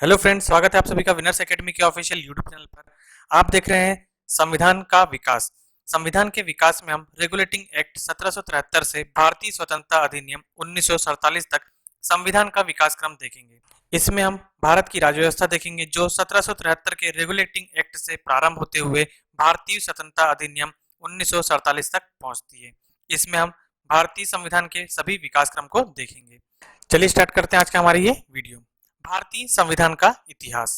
Hello friends, स्वागत है आप सभी का विनर्स एकेडमी के ऑफिशियल यूट्यूब चैनल पर। आप देख रहे हैं संविधान का विकास। संविधान के विकास में हम रेगुलेटिंग एक्ट 1773 से भारतीय स्वतंत्रता अधिनियम 1947 तक संविधान का विकास क्रम देखेंगे। इसमें हम भारत की राज्य व्यवस्था देखेंगे जो 1773 के रेगुलेटिंग एक्ट से प्रारंभ होते हुए भारतीय स्वतंत्रता अधिनियम 1947 तक पहुंचती है। इसमें हम भारतीय संविधान के सभी विकास क्रम को देखेंगे। चलिए स्टार्ट करते हैं आज का हमारी ये वीडियो। भारतीय संविधान का इतिहास।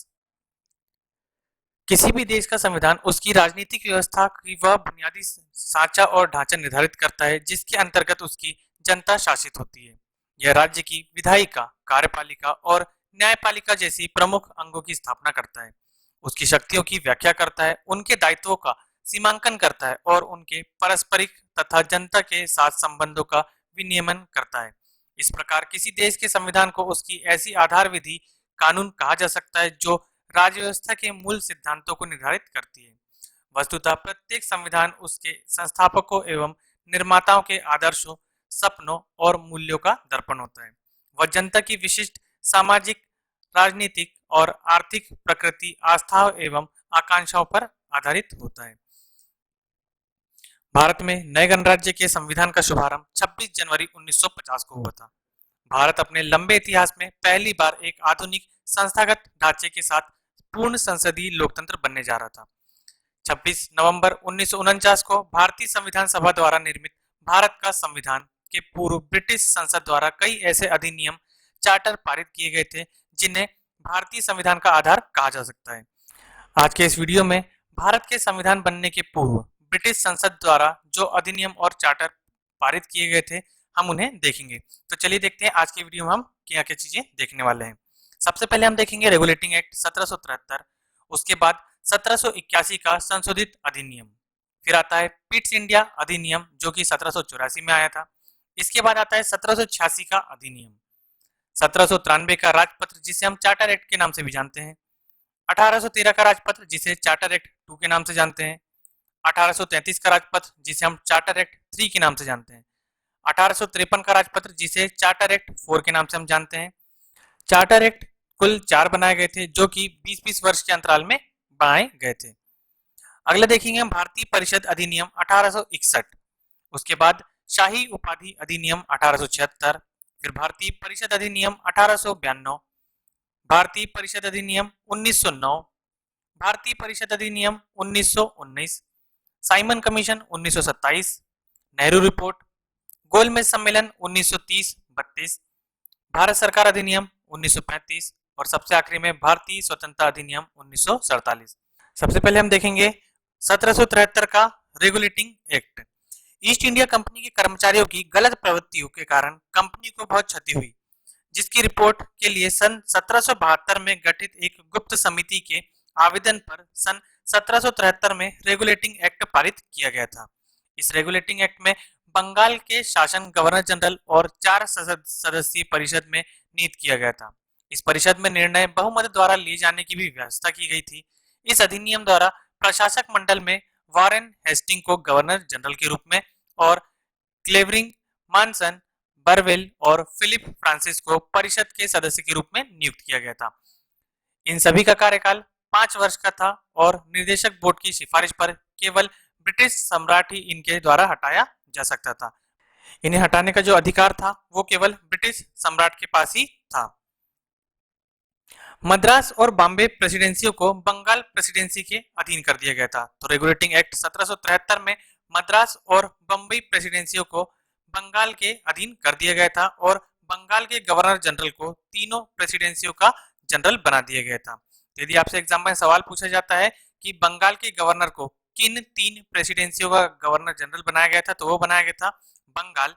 किसी भी देश का संविधान उसकी राजनीतिक व्यवस्था की वह बुनियादी सांचा और ढांचा निर्धारित करता है जिसके अंतर्गत उसकी जनता शासित होती है। यह राज्य की विधायिका, कार्यपालिका और न्यायपालिका जैसी प्रमुख अंगों की स्थापना करता है। उसकी शक्तियों की व्याख्या करता है, उनके दायित्वों का सीमांकन करता है और उनके पारस्परिक तथा जनता के साथ संबंधों का विनियमन करता है। इस प्रकार किसी देश के संविधान को उसकी ऐसी आधार विधि कानून कहा जा सकता है जो राज्य व्यवस्था के मूल सिद्धांतों को निर्धारित करती है। वस्तुतः प्रत्येक संविधान उसके संस्थापकों एवं निर्माताओं के आदर्शों, सपनों और मूल्यों का दर्पण होता है। वह जनता की विशिष्ट सामाजिक, राजनीतिक और आर्थिक प्रकृति, आस्थाओं एवं आकांक्षाओं पर आधारित होता है। भारत में नए गणराज्य के संविधान का शुभारंभ 26 जनवरी 1950 को हुआ था। भारत अपने लंबे इतिहास में पहली बार एक आधुनिक संस्थागत ढांचे के साथ पूर्ण संसदीय लोकतंत्र बनने जा रहा था। 26 नवंबर 1949 को भारतीय संविधान सभा द्वारा निर्मित भारत का संविधान के पूर्व ब्रिटिश संसद द्वारा कई ऐसे अधिनियम, चार्टर पारित किए गए थे जिन्हें भारतीय संविधान का आधार कहा जा सकता है। आज के इस वीडियो में भारत के संविधान बनने के पूर्व ब्रिटिश संसद द्वारा जो अधिनियम और चार्टर पारित किए गए थे, हम उन्हें देखेंगे। तो चलिए देखते हैं आज की वीडियो में हम क्या क्या चीजें देखने वाले हैं। सबसे पहले हम देखेंगे रेगुलेटिंग एक्ट 1773, उसके बाद 1781 का संशोधित अधिनियम, फिर आता है पिट्स इंडिया अधिनियम जो कि 1784 में आया था। इसके बाद आता है 1786 का अधिनियम, 1793 का राजपत्र जिसे हम चार्टर एक्ट के नाम से भी जानते हैं, 1813 का राजपत्र जिसे चार्टर एक्ट 2 के नाम से जानते हैं, 1833 का राजपत्र जिसे हम चार्टर एक्ट 3 के नाम से जानते हैं, 1853 का राजपत्र जिसे चार्टर एक्ट 4 के नाम से हम जानते हैं। चार्टर एक्ट कुल 4 बनाए गए थे जो कि 20-20 वर्ष के अंतराल में बनाए गए थे। अगला देखेंगे हम भारतीय परिषद अधिनियम 1861, उसके बाद शाही उपाधि अधिनियम 1876, फिर भारतीय परिषद अधिनियम 1892, भारतीय परिषद अधिनियम 1909, भारतीय परिषद अधिनियम 1919, साइमन कमीशन 1927, नेहरू रिपोर्ट, गोलमेज सम्मेलन 1930-32, भारत सरकार अधिनियम 1935 और सबसे आखिरी में भारतीय स्वतंत्रता अधिनियम 1947। सबसे पहले हम देखेंगे 1773 का regulating act. East India company के कर्मचारियों की गलत प्रवृत्तियों के कारण कंपनी को बहुत क्षति हुई, जिसकी रिपोर्ट के लिए सन 1772 में गठित एक गुप्त समिति के आवेदन पर सन 1773 में रेगुलेटिंग एक्ट पारित किया गया था। इस रेगुलेटिंग एक्ट में बंगाल के शासन गवर्नर जनरल और 4 सदस्यीय परिषद में नियुक्त किया गया था। इस परिषद में निर्णय बहुमत द्वारा लिए जाने की भी व्यवस्था की गई थी। इस अधिनियम द्वारा प्रशासक मंडल में वारेन हेस्टिंग को गवर्नर जनरल के रूप में और क्लेवरिंग, मानसन, बरवेल और फिलिप फ्रांसिस को परिषद के सदस्य के रूप में नियुक्त किया गया था। इन सभी का कार्यकाल 5 वर्ष का था और निर्देशक बोर्ड की सिफारिश पर केवल ब्रिटिश सम्राट ही इनके द्वारा हटाया जा सकता था। इन्हें हटाने का जो अधिकार था वो केवल ब्रिटिश सम्राट के पास ही था। मद्रास और बॉम्बे प्रेसिडेंसियों को बंगाल प्रेसिडेंसी के अधीन कर दिया गया था। तो रेगुलेटिंग एक्ट 1773 में मद्रास और बम्बई प्रेसिडेंसियों को बंगाल के अधीन कर दिया गया था और बंगाल के गवर्नर जनरल को तीनों प्रेसिडेंसियों का जनरल बना दिया गया था। यदि आपसे एग्जाम में सवाल पूछा जाता है कि बंगाल के गवर्नर को किन 3 प्रेसिडेंसियों का गवर्नर जनरल बनाया गया था, तो वो बनाया गया था बंगाल,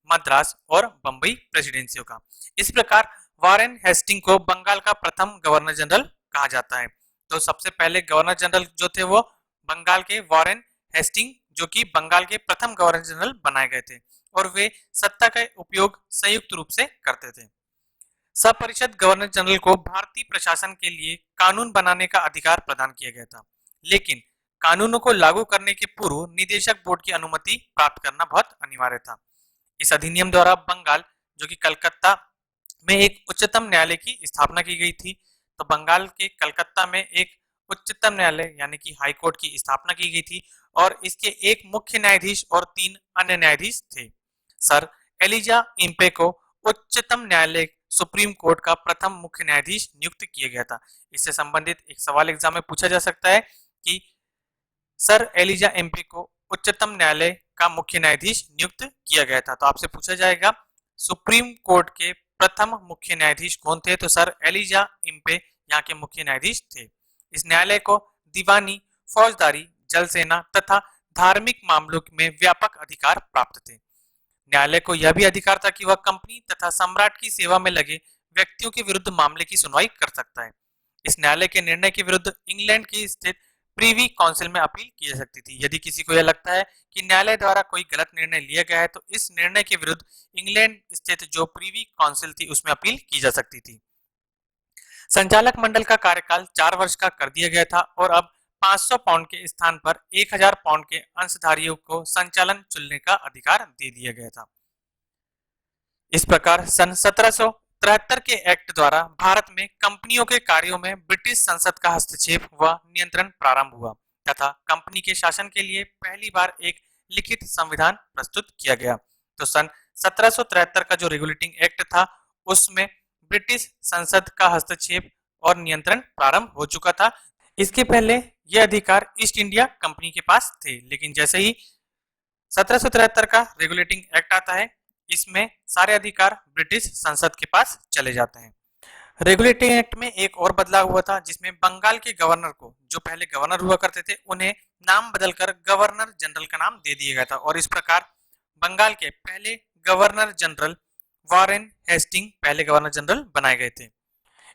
मद्रास और बम्बई प्रेसिडेंसियों का। इस प्रकार वारेन हेस्टिंग को बंगाल का प्रथम गवर्नर जनरल कहा जाता है। तो सबसे पहले गवर्नर जनरल जो थे वो बंगाल के वारेन हेस्टिंग, जो कि बंगाल के प्रथम गवर्नर जनरल बनाए गए थे और वे सत्ता का उपयोग संयुक्त रूप से करते थे। सब परिषद गवर्नर जनरल को भारतीय प्रशासन के लिए कानून बनाने का अधिकार प्रदान किया गया था, लेकिन कानूनों को लागू करने के पूर्व निदेशक बोर्ड की अनुमति प्राप्त करना बहुत अनिवार्य था। इस अधिनियम द्वारा बंगाल, जो कि कलकत्ता में एक उच्चतम न्यायालय की स्थापना की गई थी, तो बंगाल के कलकत्ता में एक उच्चतम न्यायालय यानी कि हाई कोर्ट की स्थापना की गई थी और इसके एक मुख्य न्यायाधीश और 3 अन्य न्यायाधीश थे। सर एलिजा इम्पे को उच्चतम न्यायालय सुप्रीम कोर्ट का प्रथम मुख्य न्यायाधीश नियुक्त किया गया था। इससे संबंधित एक सवाल एग्जाम में पूछा जा सकता है कि सर एलिजा इम्पे को उच्चतम न्यायालय का मुख्य न्यायाधीश नियुक्त किया गया था। तो आपसे पूछा जाएगा सुप्रीम कोर्ट के प्रथम मुख्य न्यायाधीश कौन थे, तो सर एलिजा इम्पे यहाँ के मुख्य न्यायाधीश थे। इस न्यायालय को दीवानी, फौजदारी, जल सेना तथा धार्मिक मामलों में व्यापक अधिकार प्राप्त थे। न्यायालय को यह भी अधिकार था कि वह कंपनी तथा सम्राट की सेवा में लगे व्यक्तियों के विरुद्ध मामले की सुनवाई कर सकता है। इस न्यायालय के निर्णय के विरुद्ध इंग्लैंड की स्थित प्रीवी काउंसिल में अपील की जा सकती थी। यदि किसी को यह लगता है कि न्यायालय द्वारा कोई गलत निर्णय लिया गया है तो इस निर्णय के विरुद्ध इंग्लैंड स्थित जो प्रीवी काउंसिल थी उसमें अपील की जा सकती थी। संचालक मंडल का कार्यकाल 4 वर्ष का कर दिया गया था और अब 500 पाउंड के स्थान पर 1000 पाउंड के अंशधारियों को संचालन चुनने का अधिकार दे दिया गया था। इस प्रकार सन 1773 के एक्ट द्वारा भारत में कंपनियों के कार्यों में ब्रिटिश संसद का हस्तक्षेप व नियंत्रण प्रारंभ हुआ तथा कंपनी के शासन के लिए पहली बार एक लिखित संविधान प्रस्तुत किया गया। तो सन 1773 का जो रेगुलेटिंग एक्ट था उसमें ब्रिटिश संसद का हस्तक्षेप और नियंत्रण प्रारंभ हो चुका था। इसके पहले यह अधिकार ईस्ट इंडिया कंपनी के पास थे, लेकिन जैसे ही 1773 का रेगुलेटिंग एक्ट आता है इसमें सारे अधिकार ब्रिटिश संसद के पास चले जाते हैं। रेगुलेटिंग एक्ट में एक और बदलाव हुआ था जिसमें बंगाल के गवर्नर को, जो पहले गवर्नर हुआ करते थे, उन्हें नाम बदलकर गवर्नर जनरल का नाम दे दिया गया था और इस प्रकार बंगाल के पहले गवर्नर जनरल वॉरेन हेस्टिंग पहले गवर्नर जनरल बनाए गए थे।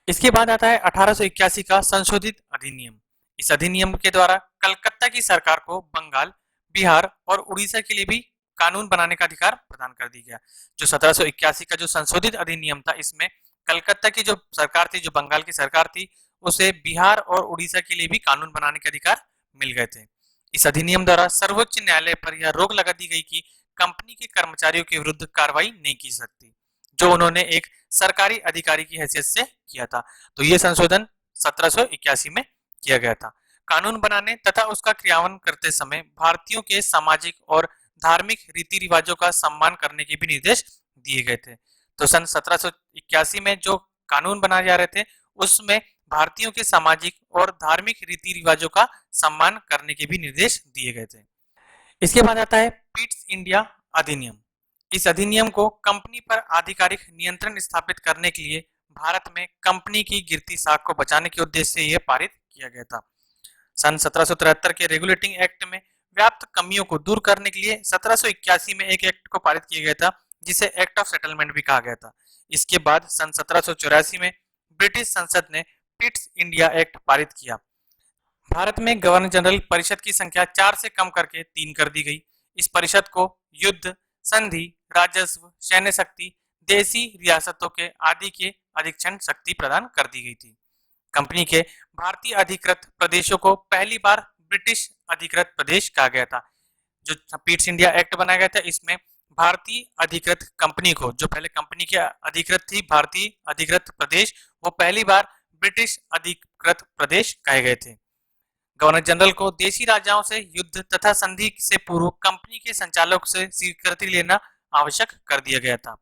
इसके बाद आता है 1881 का संशोधित अधिनियम। इस अधिनियम के द्वारा कलकत्ता की सरकार को बंगाल, बिहार और उड़ीसा के लिए भी कानून बनाने का अधिकार प्रदान कर दिया गया। जो 1781 का जो संशोधित अधिनियम था इसमें कलकत्ता की जो सरकार थी, जो बंगाल की सरकार थी, उसे बिहार और उड़ीसा के लिए भी कानून बनाने के अधिकार मिल गए थे। इस अधिनियम द्वारा सर्वोच्च न्यायालय पर यह रोक लगा दी गई कि कंपनी के कर्मचारियों के विरुद्ध कार्रवाई नहीं की सकती, जो उन्होंने एक सरकारी अधिकारी की हैसियत से किया था। तो यह संशोधन 1781 में किया गया था। कानून बनाने तथा उसका क्रियान्वयन करते समय भारतीयों के सामाजिक और धार्मिक रीति रिवाजों का सम्मान करने के भी निर्देश दिए गए थे। तो सन 1781 में जो कानून बनाए जा रहे थे उसमें भारतीयों के सामाजिक और धार्मिक रीति रिवाजों का सम्मान करने के भी निर्देश दिए गए थे। इसके बाद आता है पिट्स इंडिया अधिनियम। इस अधिनियम को कंपनी पर आधिकारिक नियंत्रण स्थापित करने के लिए भारत में कंपनी की गिरती साख को बचाने के उद्देश्य से यह पारित किया गया था। सन 1773 के रेगुलेटिंग एक्ट में व्याप्त कमियों को दूर करने के लिए 1781 में एक एक्ट को पारित किया गया था जिसे एक्ट ऑफ सेटलमेंट भी कहा गया था। इसके बाद सन 1784 में ब्रिटिश संसद ने पिट्स इंडिया एक्ट पारित किया। भारत में गवर्नर जनरल परिषद की संख्या 4 से कम करके 3 कर दी गई। इस परिषद को युद्ध, संधि, राजस्व, सैन्य शक्ति, देशी रियासतों के आदि के अधीक्षण शक्ति प्रदान कर दी गई थी। कंपनी के भारतीय अधिकृत प्रदेशों को पहली बार ब्रिटिश अधिकृत प्रदेश कहा गया था। जो पिट्स इंडिया एक्ट बनाया गया था इसमें भारतीय अधिकृत कंपनी को, जो पहले कंपनी के अधिकृत थी भारतीय अधिकृत प्रदेश, वो पहली बार ब्रिटिश अधिकृत प्रदेश कहे गए थे। गवर्नर जनरल को देशी राजाओं से युद्ध तथा संधि से पूर्व कंपनी के संचालक से स्वीकृति लेना आवश्यक कर दिया गया था।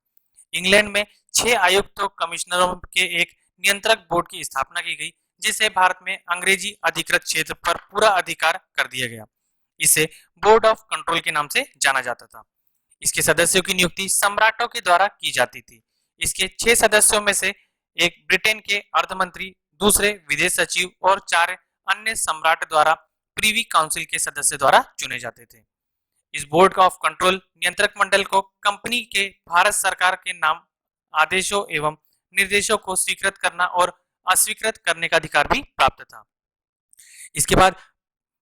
इंग्लैंड में 6 आयुक्त कमिश्नरों के एक नियंत्रक बोर्ड की स्थापना की गई जिसे भारत में अंग्रेजी अधिकृत क्षेत्र पर पूरा अधिकार कर दिया गया। इसे बोर्ड ऑफ कंट्रोल के नाम से जाना जाता था। इसके सदस्यों की नियुक्ति सम्राटों के द्वारा की जाती थी। इसके 6 सदस्यों में से एक ब्रिटेन के अर्धमंत्री, दूसरे विदेश सचिव और 4 अन्य सम्राट द्वारा प्रीवी काउंसिल के सदस्य द्वारा चुने जाते थे। इस बोर्ड ऑफ कंट्रोल नियंत्रक मंडल को कंपनी के भारत सरकार के नाम, आदेशों एवं निर्देशों को स्वीकृत करना और अस्वीकृत करने का अधिकार भी प्राप्त था। इसके बाद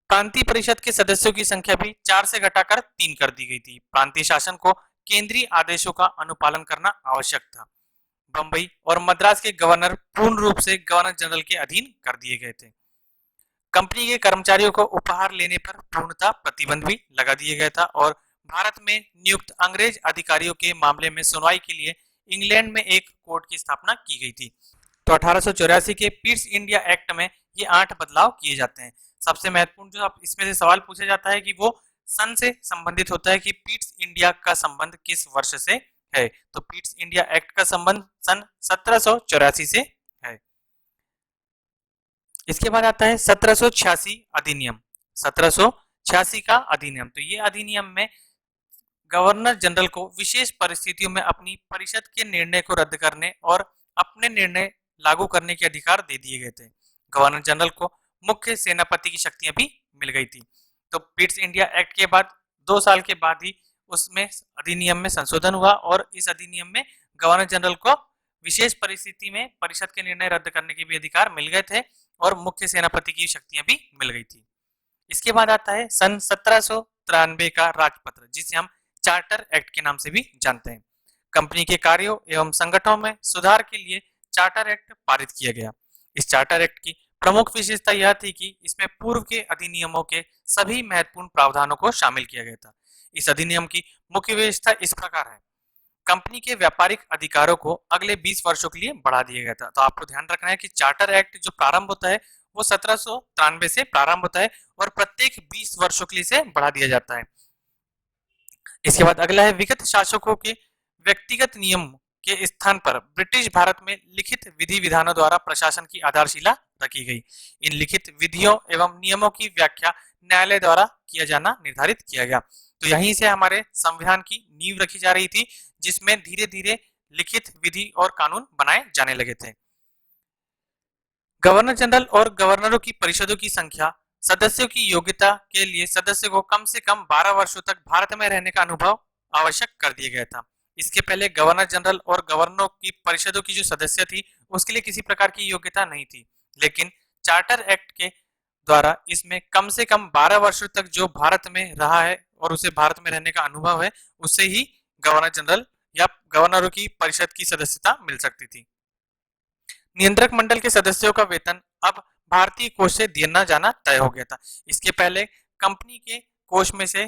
प्रांतीय परिषद के सदस्यों की संख्या भी 4 से घटाकर 3 कर दी गई थी। प्रांतीय शासन को केंद्रीय आदेशों का अनुपालन करना आवश्यक था। बंबई और मद्रास के गवर्नर पूर्ण रूप से गवर्नर जनरल के अधीन कर दिए गए थे। कंपनी के कर्मचारियों को उपहार लेने पर पूर्णतः प्रतिबंध भी लगा दिया गया था और भारत में नियुक्त अंग्रेज अधिकारियों के मामले में सुनवाई के लिए इंग्लैंड में एक कोर्ट की स्थापना की गई थी। तो 1884 के पीट्स इंडिया एक्ट में ये 8 बदलाव किए जाते हैं। सबसे महत्वपूर्ण जो आप इसमें से सवाल पूछा जाता है कि वो सन से संबंधित होता है कि पीट्स इंडिया का संबंध किस वर्ष से है। तो पीट्स इंडिया एक्ट का संबंध सन 1784 से है। इसके बाद आता है 1786 अधिनियम। 1786 का अधिनियम, तो ये अधिनियम में गवर्नर जनरल को विशेष परिस्थितियों में अपनी परिषद के निर्णय को रद्द करने और अपने निर्णय लागू करने के अधिकार दे दिए गए थे। गवर्नर जनरल को मुख्य सेनापति की शक्तियां भी मिल गई थी। तो पिट्स इंडिया एक्ट के बाद 2 साल के बाद ही उसमें अधिनियम में संशोधन हुआ और इस अधिनियम में गवर्नर जनरल को विशेष परिस्थिति में परिषद के निर्णय रद्द करने के भी अधिकार मिल गए थे और मुख्य सेनापति की शक्तियां भी मिल गई थी। इसके बाद आता है सन 1793 का राजपत्र, जिसे हम चार्टर एक्ट के नाम से भी जानते हैं। कंपनी के कार्यों एवं संगठनों में सुधार के लिए चार्टर एक्ट पारित किया गया। इस चार्टर एक्ट की प्रमुख विशेषता यह थी कि इसमें पूर्व के अधिनियमों के सभी महत्वपूर्ण प्रावधानों को शामिल किया गया था। इस अधिनियम की मुख्य विशेषता इस प्रकार है। कंपनी के व्यापारिक अधिकारों को अगले 20 वर्षों के लिए बढ़ा दिया गया था। तो आपको ध्यान रखना है कि चार्टर एक्ट जो प्रारंभ होता है वो 1793 से प्रारंभ होता है और प्रत्येक 20 वर्षों के लिए से बढ़ा दिया जाता है। इसके बाद अगला है विगत शासकों के व्यक्तिगत नियम के स्थान पर ब्रिटिश भारत में लिखित विधि विधानों द्वारा प्रशासन की आधारशिला रखी गई। इन लिखित विधियों एवं नियमों की व्याख्या न्यायालय द्वारा किया जाना निर्धारित किया गया। तो यहीं से हमारे संविधान की नींव रखी जा रही थी, जिसमें धीरे धीरे लिखित विधि और कानून बनाए जाने लगे थे। गवर्नर जनरल और गवर्नरों की परिषदों की संख्या, सदस्यों की योग्यता के लिए सदस्य को कम से कम 12 वर्षों तक भारत में रहने का अनुभव आवश्यक कर दिया गया था। इसके पहले गवर्नर जनरल और गवर्नरों की परिषदों की जो सदस्य थी उसके लिए किसी प्रकार की योग्यता नहीं थी, लेकिन चार्टर एक्ट के द्वारा इसमें कम से कम 12 वर्षों तक जो भारत में रहा है और उसे भारत में रहने का अनुभव है, उससे ही गवर्नर जनरल या गवर्नरों की परिषद की सदस्यता मिल सकती थी। नियंत्रक मंडल के सदस्यों का वेतन अब भारतीय कोष से दिया जाना तय हो गया था। इसके पहले कंपनी के कोष में से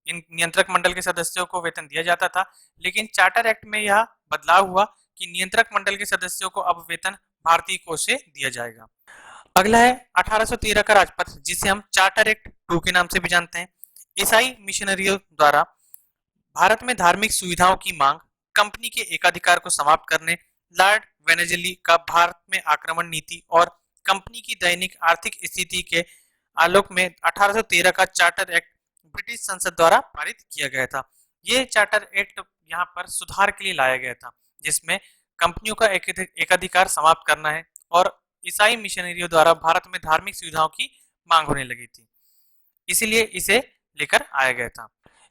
इन नियंत्रक मंडल के सदस्यों को वेतन दिया जाता था, लेकिन चार्टर एक्ट में यह बदलाव हुआ कि नियंत्रक मंडल के सदस्यों को अब वेतन भारतीय कोष से दिया जाएगा। अगला है 1813 का राजपत्र, जिसे हम चार्टर एक्ट 2 के नाम से भी जानते हैं। ईसाई मिशनरियों द्वारा भारत में धार्मिक सुविधाओं की मांग, कंपनी के एकाधिकार को समाप्त करने, लॉर्ड वेनेजली का भारत में आक्रमण नीति और कंपनी की दैनिक आर्थिक स्थिति के आलोक में 1813 का चार्टर एक्ट ब्रिटिश संसद द्वारा पारित किया गया था। ये चार्टर एक्ट यहाँ पर सुधार के लिए लाया गया था, जिसमें कंपनियों का एकाधिकार समाप्त करना है और ईसाई मिशनरियों द्वारा भारत में धार्मिक सुविधाओं की मांग होने लगी थी, इसीलिए इसे लेकर आया गया था।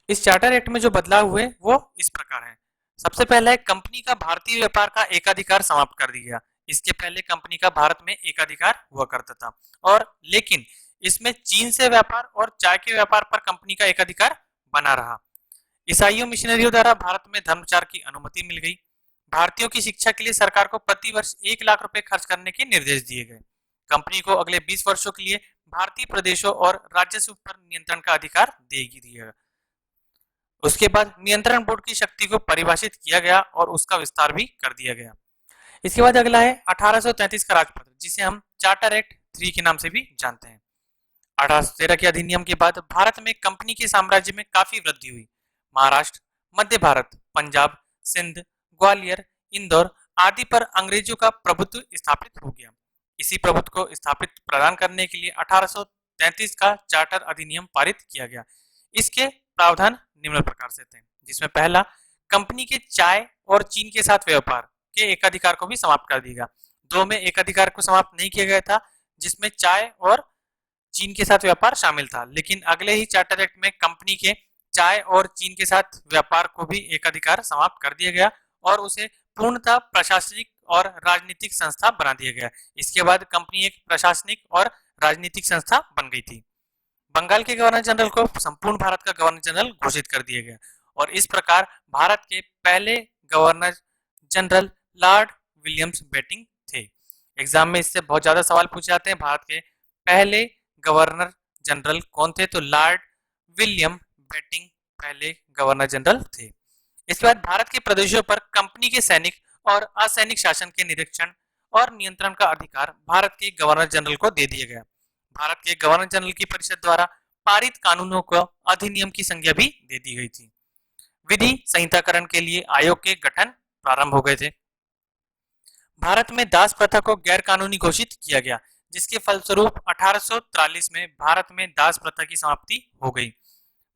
इस चार्टर एक्ट में जो बदलाव हुए वो इस प्रकार है। सबसे पहले कंपनी का भारतीय व्यापार का एकाधिकार समाप्त कर दिया गया। इसके पहले कंपनी का भारत में एकाधिकार हुआ करता था और लेकिन इसमें चीन से व्यापार और चाय के व्यापार पर कंपनी का एकाधिकार बना रहा। ईसाइयों मिशनरियों द्वारा भारत में धर्मप्रचार की अनुमति मिल गई। भारतीयों की शिक्षा के लिए सरकार को प्रति वर्ष 1 लाख रुपए खर्च करने के निर्देश दिए गए। कंपनी को अगले 20 वर्षों के लिए भारतीय प्रदेशों और राजस्व पर नियंत्रण का अधिकार दिया। उसके बाद नियंत्रण बोर्ड की शक्ति को परिभाषित किया गया और उसका विस्तार भी कर दिया गया। इसके बाद अगला है 1833 का राजपत्र, जिसे हम चार्टर एक्ट 3 के नाम से भी जानते हैं। 1813 के अधिनियम के बाद भारत में कंपनी के साम्राज्य में काफी वृद्धि हुई। महाराष्ट्र, मध्य भारत, पंजाब, सिंध, ग्वालियर, इंदौर आदि पर अंग्रेजों का प्रभुत्व स्थापित हो गया। इसी प्रभुत्व को स्थापित प्रदान करने के लिए 1833 का चार्टर अधिनियम पारित किया गया। इसके प्रावधान निम्न प्रकार से थे, जिसमें पहला, कंपनी के चाय और चीन के साथ व्यापार के एकाधिकार को भी समाप्त कर दिया गया। 2 में एकाधिकार को समाप्त नहीं किया गया था, जिसमें चाय और चीन के साथ व्यापार शामिल था, लेकिन अगले ही चार्टर एक्ट में कंपनी के चाय और चीन के साथ व्यापार को भी एकाधिकार समाप्त कर दिया गया और उसे पूर्णतः प्रशासनिक और राजनीतिक संस्था बना दिया गया। इसके बाद कंपनी एक प्रशासनिक और राजनीतिक संस्था बन गई थी। बंगाल के गवर्नर जनरल को संपूर्ण भारत का गवर्नर जनरल घोषित कर दिया गया और इस प्रकार भारत के पहले governor general Lord Williams Bentinck थे। एग्जाम में इससे बहुत ज्यादा सवाल पूछे जाते हैं। भारत के पहले गवर्नर जनरल कौन थे? तो लॉर्ड विलियम बेंटिंक पहले गवर्नर जनरल थे। इसके बाद भारत के प्रदेशों पर कंपनी के सैनिक और असैनिक शासन के निरीक्षण और नियंत्रण का अधिकार भारत के गवर्नर जनरल को दे दिया गया। भारत के गवर्नर जनरल की परिषद द्वारा पारित कानूनों को अधिनियम की संज्ञा भी दे दी गई थी। विधि संहिताकरण के लिए आयोग के गठन प्रारंभ हो गए थे। भारत में दास प्रथा को गैर कानूनी घोषित किया गया, जिसके फलस्वरूप 1843 में भारत में दास प्रथा की समाप्ति हो गई।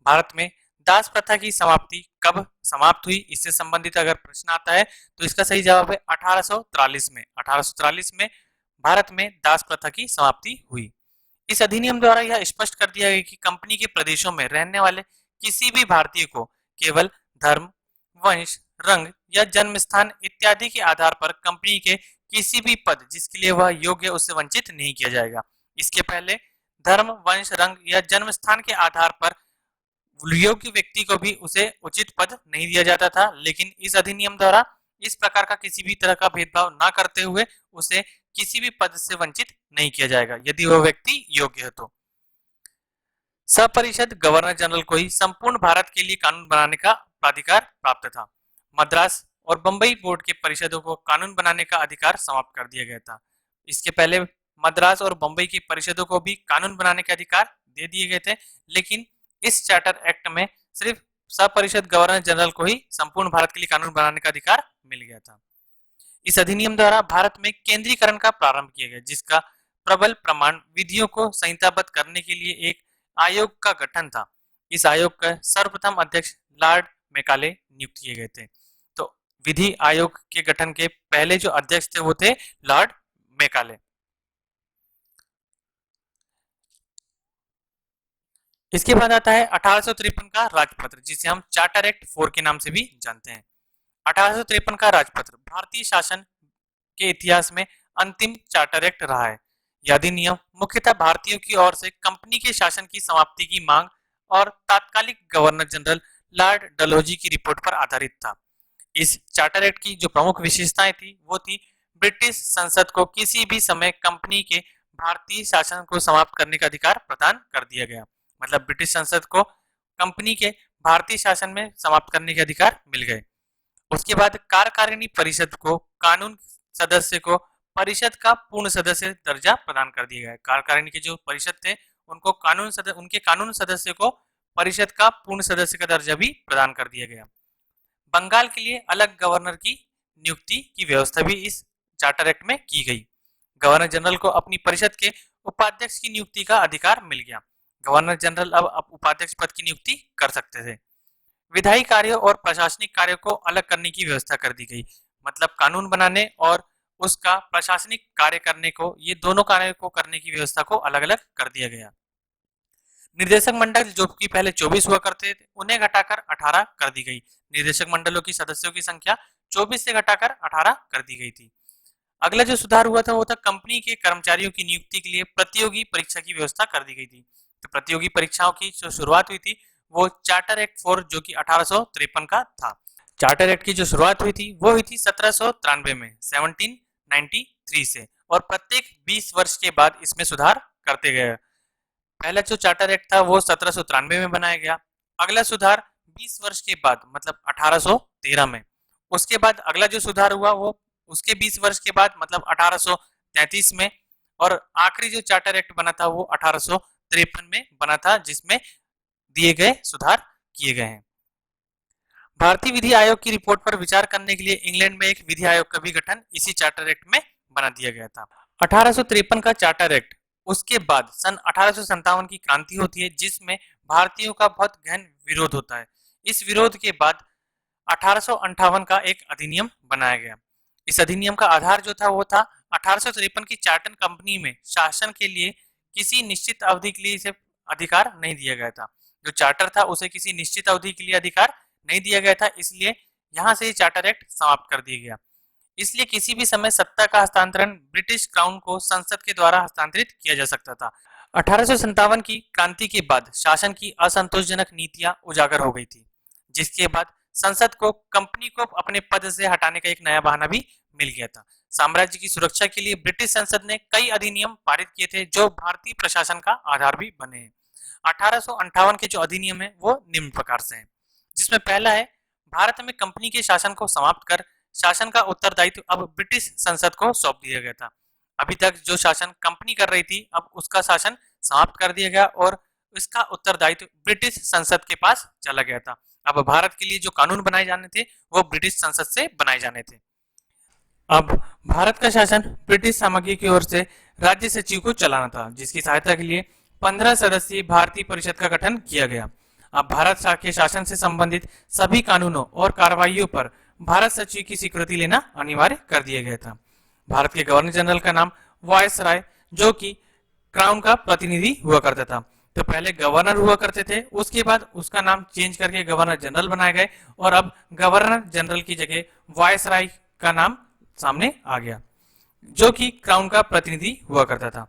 भारत में दास प्रथा की समाप्ति कब समाप्त हुई, इससे संबंधित अगर प्रश्न आता है तो इसका सही जवाब है 1843 में। 1843 में भारत में दास प्रथा की समाप्ति हुई। इस अधिनियम द्वारा यह स्पष्ट कर दिया गया कि कंपनी के प्रदेशों में रहने वाले किसी भी भारतीय को केवल धर्म, वंश, रंग या जन्म स्थान इत्यादि के आधार पर कंपनी के किसी भी पद जिसके लिए वह योग्य उससे वंचित नहीं किया जाएगा। इसके पहले धर्म, वंश, रंग या जन्म स्थान के आधार पर योग्य व्यक्ति को भी उसे उचित पद नहीं दिया जाता था, लेकिन इस अधिनियम द्वारा इस प्रकार का किसी भी तरह का भेदभाव न करते हुए उसे किसी भी पद से वंचित नहीं किया जाएगा यदि वह व्यक्ति योग्य है तो। सपरिषद गवर्नर जनरल को ही संपूर्ण भारत के लिए कानून बनाने का प्राधिकार प्राप्त था। मद्रास और बंबई बोर्ड के परिषदों को कानून बनाने का अधिकार समाप्त कर दिया गया था। इसके पहले मद्रास और बंबई की परिषदों को भी कानून बनाने के अधिकार दे दिए गए थे, लेकिन इस चार्टर एक्ट में सिर्फ सपरिषद गवर्नर जनरल को ही संपूर्ण भारत के लिए कानून बनाने का अधिकार मिल गया था। इस अधिनियम द्वारा भारत में केंद्रीकरण का प्रारंभ किया गया, जिसका प्रबल प्रमाण विधियों को संहिताबद्ध करने के लिए एक आयोग का गठन था। इस आयोग का सर्वप्रथम अध्यक्ष लॉर्ड मैकाले नियुक्त किए गए थे। तो विधि आयोग के गठन के पहले जो अध्यक्ष थे वो थे लॉर्ड मैकाले। इसके बाद आता है 1853 का राजपत्र, जिसे हम चार्टर एक्ट 4 के नाम से भी जानते हैं। 1853 का राजपत्र भारतीय शासन के इतिहास में अंतिम चार्टर एक्ट रहा है। यह अधिनियम मुख्यतः भारतीयों की ओर से कंपनी के शासन की समाप्ति की मांग और तात्कालिक गवर्नर जनरल लॉर्ड डलहौजी की रिपोर्ट पर आधारित था। इस चार्टर एक्ट की जो प्रमुख विशेषताएं थी वो थी ब्रिटिश संसद को किसी भी समय कंपनी के भारतीय शासन को समाप्त करने का अधिकार प्रदान कर दिया गया। मतलब ब्रिटिश संसद को कंपनी के भारतीय शासन में समाप्त करने के अधिकार मिल गए। उसके बाद कार्यकारिणी परिषद को कानून सदस्य को परिषद का पूर्ण सदस्य दर्जा प्रदान कर दिया गया। कार्यकारिणी के जो परिषद थे उनको उनके कानून सदस्य को परिषद का पूर्ण सदस्य का दर्जा भी प्रदान कर दिया गया। बंगाल के लिए अलग गवर्नर की नियुक्ति की व्यवस्था भी इस चार्टर एक्ट में की गई। गवर्नर जनरल को अपनी परिषद के उपाध्यक्ष की नियुक्ति का अधिकार मिल गया। गवर्नर जनरल अब उपाध्यक्ष पद की नियुक्ति कर सकते थे। विधायी कार्यों और प्रशासनिक कार्यों को अलग करने की व्यवस्था कर दी गई। मतलब कानून बनाने और उसका प्रशासनिक कार्य करने को, ये दोनों कार्यों को करने की व्यवस्था को अलग अलग कर दिया गया। निर्देशक मंडल जो कि पहले 24 हुआ करते थे उन्हें घटाकर 18 कर दी गई। निर्देशक मंडलों की सदस्यों की संख्या 24 से घटाकर 18 कर दी गई थी। अगला जो सुधार हुआ था वो था कंपनी के कर्मचारियों की नियुक्ति के लिए प्रतियोगी परीक्षा की व्यवस्था कर दी गई थी। तो प्रतियोगी परीक्षाओं की जो शुरुआत हुई थी वो चार्टर एक्ट 4 जो कि 1853 का था। चार्टर एक्ट की जो शुरुआत हुई थी वो हुई थी 1793 में 1793 से, और प्रत्येक 20 वर्ष के बाद इसमें सुधार करते गए। पहला जो चार्टर एक्ट था वो 1793 में बनाया गया। अगला सुधार 20 वर्ष के बाद मतलब 1813 में। उसके बाद अगला जो सुधार हुआ वो उसके 20 वर्ष के बाद मतलब 1833 में, और आखिरी जो चार्टर एक्ट बना था वो 1853 में बना था, जिसमें दिए गए सुधार किए गए हैं। भारतीय विधि आयोग की रिपोर्ट पर विचार करने के लिए इंग्लैंड में एक विधि आयोग का भी गठन इसी चार्टर एक्ट में बना दिया गया था। 1853 का चार्टर एक्ट, उसके बाद सन 1857 की क्रांति होती है जिसमें भारतीयों का बहुत गहन विरोध होता है। इस विरोध के बाद 1858 का एक अधिनियम बनाया गया। इस अधिनियम का आधार जो था वो था 1853 की चार्टर्ड कंपनी में शासन के लिए किसी निश्चित अवधि के लिए इसे अधिकार नहीं दिया गया था। जो चार्टर था उसे किसी निश्चित अवधि के लिए अधिकार नहीं दिया गया था, इसलिए यहां से चार्टर एक्ट समाप्त कर दिया गया। इसलिए किसी भी समय सत्ता का हस्तांतरण ब्रिटिश क्राउन को संसद के द्वारा हस्तांतरित किया जा सकता था। 1857 की क्रांति के बाद शासन की असंतोषजनक नीतियां उजागर हो गई थी, जिसके बाद संसद को कंपनी को अपने पद से हटाने का एक नया बहाना भी मिल गया था। साम्राज्य की सुरक्षा के लिए ब्रिटिश संसद ने कई अधिनियम पारित किए थे जो भारतीय प्रशासन का आधार भी बने हैं। 1858 के जो अधिनियम है वो निम्न प्रकार से हैं, जिसमें पहला है भारत में कंपनी के शासन को समाप्त कर शासन का उत्तरदायित्व अब ब्रिटिश संसद को सौंप दिया गया था। अभी तक जो शासन कंपनी कर रही थी, अब उसका शासन समाप्त कर दिया गया और इसका उत्तरदायित्व ब्रिटिश संसद के पास चला गया था। अब भारत के लिए जो कानून बनाए जाने थे वो ब्रिटिश संसद से बनाए जाने थे। अब भारत का शासन ब्रिटिश साम्राज्य की ओर से राज्य सचिव को चलाना था, जिसकी सहायता के लिए 15 सदस्यीय भारतीय परिषद का गठन किया गया। अब भारत के शासन से संबंधित सभी कानूनों और कार्रवाइयों पर भारत सचिव की स्वीकृति लेना अनिवार्य कर दिया गया था। भारत के गवर्नर जनरल का नाम वायसराय, जो कि क्राउन का प्रतिनिधि हुआ करता था। तो पहले गवर्नर हुआ करते थे, उसके बाद उसका नाम चेंज करके गवर्नर जनरल बनाए गए और अब गवर्नर जनरल की जगह वायसराय का नाम सामने आ गया, जो कि क्राउन का प्रतिनिधि हुआ करता था।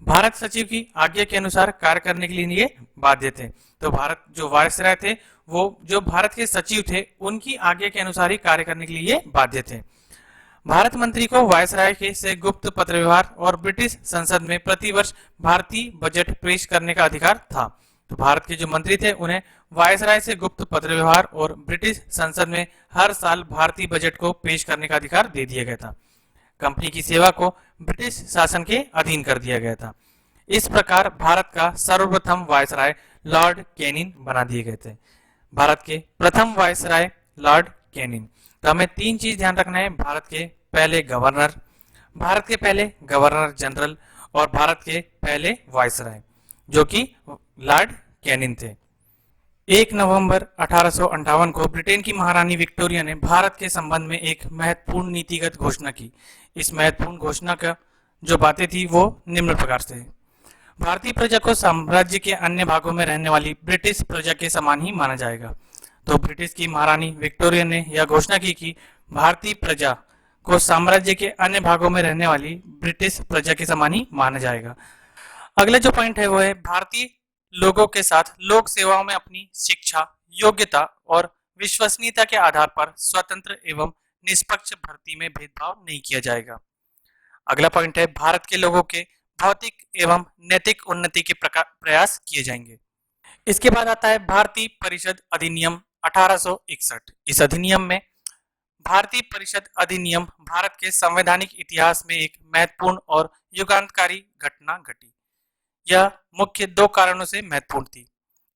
भारत सचिव की आज्ञा के अनुसार कार्य करने के लिए ये बाध्य थे। तो भारत जो वायसराय थे, वो जो भारत के सचिव थे, उनकी आज्ञा के अनुसार ही कार्य करने के लिए बाध्य थे। भारत मंत्री को वायसराय के से गुप्त पत्र व्यवहार और ब्रिटिश संसद में प्रतिवर्ष भारतीय बजट पेश करने का अधिकार था। तो भारत के जो मंत्री थे, उन्हें वायसराय से गुप्त पत्र व्यवहार और ब्रिटिश संसद में हर साल भारतीय बजट को पेश करने का अधिकार दे दिया गया था। कंपनी की सेवा को ब्रिटिश शासन के अधीन कर दिया गया था। इस प्रकार भारत का सर्वप्रथम वायसराय लॉर्ड कैनिंग बना दिए गए थे। भारत के प्रथम वायसराय लॉर्ड कैनिंग। तो हमें तीन चीज ध्यान रखना है: भारत के पहले गवर्नर, भारत के पहले गवर्नर जनरल और भारत के पहले वायसराय, जो कि लॉर्ड कैनिंग थे। 1 नवंबर 1858 को ब्रिटेन की महारानी विक्टोरिया ने भारत के संबंध में एक महत्वपूर्ण नीतिगत घोषणा की। इस महत्वपूर्ण घोषणा का जो बातें थी वो निम्न प्रकार से है: भारतीय प्रजा को साम्राज्य के अन्य भागों में रहने वाली ब्रिटिश प्रजा के समान ही माना जाएगा। तो ब्रिटिश की महारानी विक्टोरिया ने यह घोषणा की कि भारतीय प्रजा को साम्राज्य के अन्य भागों में रहने वाली ब्रिटिश प्रजा के समान ही माना जाएगा। अगला जो पॉइंट है वो है: भारतीय लोगों के साथ लोक सेवाओं में अपनी शिक्षा, योग्यता और विश्वसनीयता के आधार पर स्वतंत्र एवं निष्पक्ष भर्ती में भेदभाव नहीं किया जाएगा। अगला पॉइंट है: भारत के लोगों के भौतिक एवं नैतिक उन्नति के प्रयास किए जाएंगे। इसके बाद आता है भारतीय परिषद अधिनियम 1861। इस अधिनियम में भारतीय परिषद अधिनियम भारत के संवैधानिक इतिहास में एक महत्वपूर्ण और युगांतकारी घटना घटी। यह मुख्य दो कारणों से महत्वपूर्ण थी।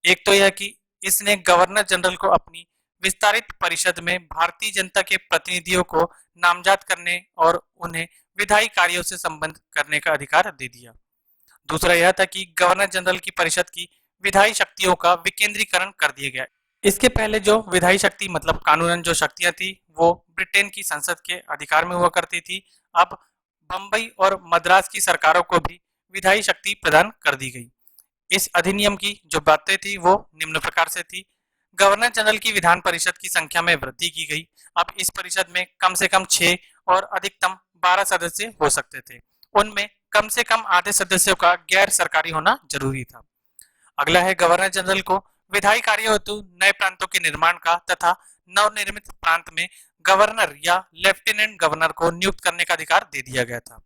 एक तो यह कि इसने गवर्नर जनरल को अपनी विस्तारित परिषद में भारतीय जनता के प्रतिनिधियों को नामजद करने और उन्हें विधायी कार्यों से संबद्ध करने का अधिकार दे दिया। दूसरा यह था कि गवर्नर जनरल की परिषद की विधायी शक्तियों का विकेंद्रीकरण कर दिया गया। इसके पहले जो विधायी शक्ति मतलब कानूनन जो शक्तियां थी वो ब्रिटेन की संसद के अधिकार में हुआ करती थी। अब बंबई और मद्रास की सरकारों को भी विधायी शक्ति प्रदान कर दी गई। इस अधिनियम की जो बातें थी वो निम्न प्रकार से थी: गवर्नर जनरल की विधान परिषद की संख्या में वृद्धि की गई। अब इस परिषद में कम से कम 6 और अधिकतम 12 सदस्य हो सकते थे। उनमें कम से कम आधे सदस्यों का गैर सरकारी होना जरूरी था। अगला है: गवर्नर जनरल को विधायी कार्यों हेतु नए प्रांतों के निर्माण का तथा नवनिर्मित प्रांत में गवर्नर या लेफ्टिनेंट गवर्नर को नियुक्त करने का अधिकार दे दिया गया था।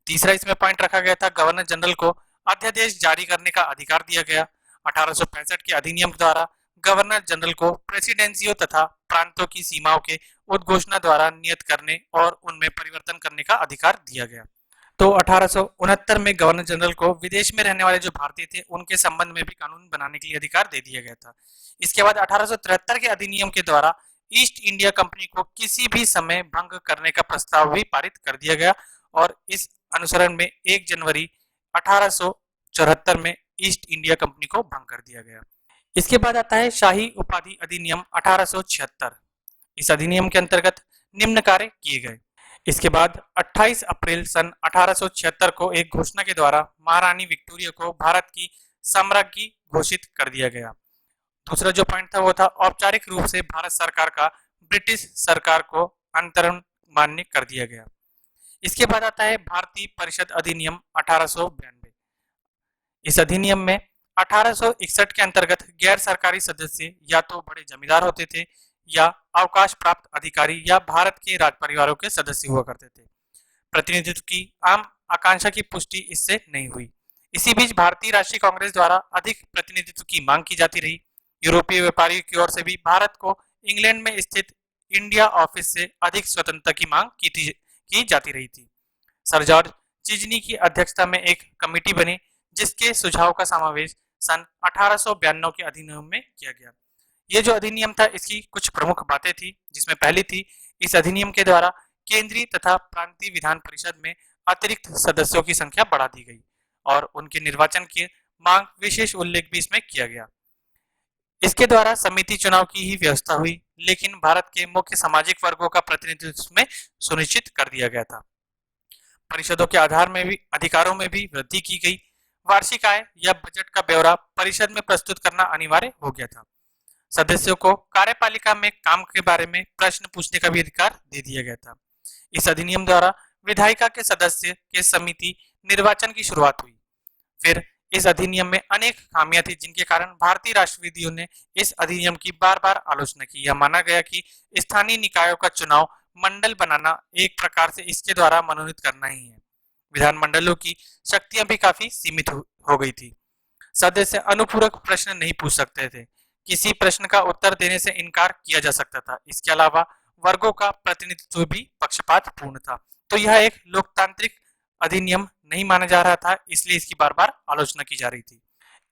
तीसरा इसमें पॉइंट रखा गया था: गवर्नर जनरल को अध्यादेश जारी करने का अधिकार दिया गया। 1865 के अधिनियम द्वारा गवर्नर जनरल को प्रेसिडेंसियों तथा प्रांतों की सीमाओं के उद्घोषणा द्वारा नियत करने और उनमें परिवर्तन करने का अधिकार दिया गया। तो 1869 में गवर्नर जनरल को विदेश में रहने वाले जो भारतीय थे उनके संबंध में भी कानून बनाने के लिए अधिकार दे दिया गया था। इसके बाद 1873 के अधिनियम के द्वारा ईस्ट इंडिया कंपनी को किसी भी समय भंग करने का प्रस्ताव भी पारित कर दिया गया और इस अनुसरण में 1 जनवरी 1874 में ईस्ट इंडिया कंपनी को भंग कर दिया गया। इसके बाद आता है शाही उपाधि अधिनियम 1876। इस अधिनियम के अंतर्गत निम्न कार्य किए गए। इसके बाद 28 अप्रैल सन 1876 को एक घोषणा के द्वारा महारानी विक्टोरिया को भारत की साम्राज्ञी घोषित कर दिया गया। दूसरा जो पॉइंट था वो था औपचारिक रूप से भारत सरकार का ब्रिटिश सरकार को अंतरण मान्य कर दिया गया। इसके बाद आता है भारतीय परिषद अधिनियम 1892। इस अधिनियम में 1861 के अंतर्गत गैर सरकारी सदस्य या तो बड़े जमींदार होते थे या अवकाश प्राप्त अधिकारी या भारत के राज परिवारों के सदस्य हुआ करते थे। प्रतिनिधित्व की आम आकांक्षा की पुष्टि इससे नहीं हुई। इसी बीच भारतीय राष्ट्रीय कांग्रेस द्वारा अधिक प्रतिनिधित्व की मांग की जाती रही। यूरोपीय व्यापारियों की ओर से भी भारत को इंग्लैंड में स्थित इंडिया ऑफिस से अधिक स्वतंत्रता की मांग की जाती रही थी। सर जॉर्ज चिजनी की अध्यक्षता में एक कमेटी बनी जिसके सुझाव का समावेश सन 1892 के अधिनियम में किया गया। ये जो अधिनियम था इसकी कुछ प्रमुख बातें थी, जिसमें पहली थी इस अधिनियम के द्वारा केंद्रीय तथा प्रांतीय विधान परिषद में अतिरिक्त सदस्यों की संख्या बढ़ा दी गई और उनके निर्वाचन की मांग विशेष उल्लेख भी इसमें किया गया। इसके द्वारा समिति चुनाव की ही व्यवस्था हुई, लेकिन भारत के मुख्य सामाजिक वर्गों का प्रतिनिधित्व में सुनिश्चित कर दिया गया था। परिषदों के आधार में भी अधिकारों में भी वृद्धि की गई। वार्षिक आय या बजट का ब्यौरा परिषद में प्रस्तुत करना अनिवार्य हो गया था। सदस्यों को कार्यपालिका में काम के बारे में प्रश्न पूछने का भी अधिकार दे दिया गया था। इस अधिनियम द्वारा विधायिका के सदस्य के समिति निर्वाचन की शुरुआत हुई। फिर इस अधिनियम में अनेक खामियां थी जिनके कारण भारतीय राष्ट्रविदियों ने इस अधिनियम की बार बार आलोचना की। यह माना गया कि स्थानीय निकायों का चुनाव मंडल बनाना एक प्रकार से इसके द्वारा मनोनीत करना ही है। विधानमंडलों की शक्तियां भी काफी सीमित हो गई थी। सदस्य अनुपूरक प्रश्न नहीं पूछ सकते थे, किसी प्रश्न का उत्तर देने से इनकार किया जा सकता था। इसके अलावा वर्गों का प्रतिनिधित्व भी पक्षपात पूर्ण था। तो यह एक लोकतांत्रिक अधिनियम नहीं माना जा रहा था, इसलिए इसकी बार बार आलोचना की जा रही थी।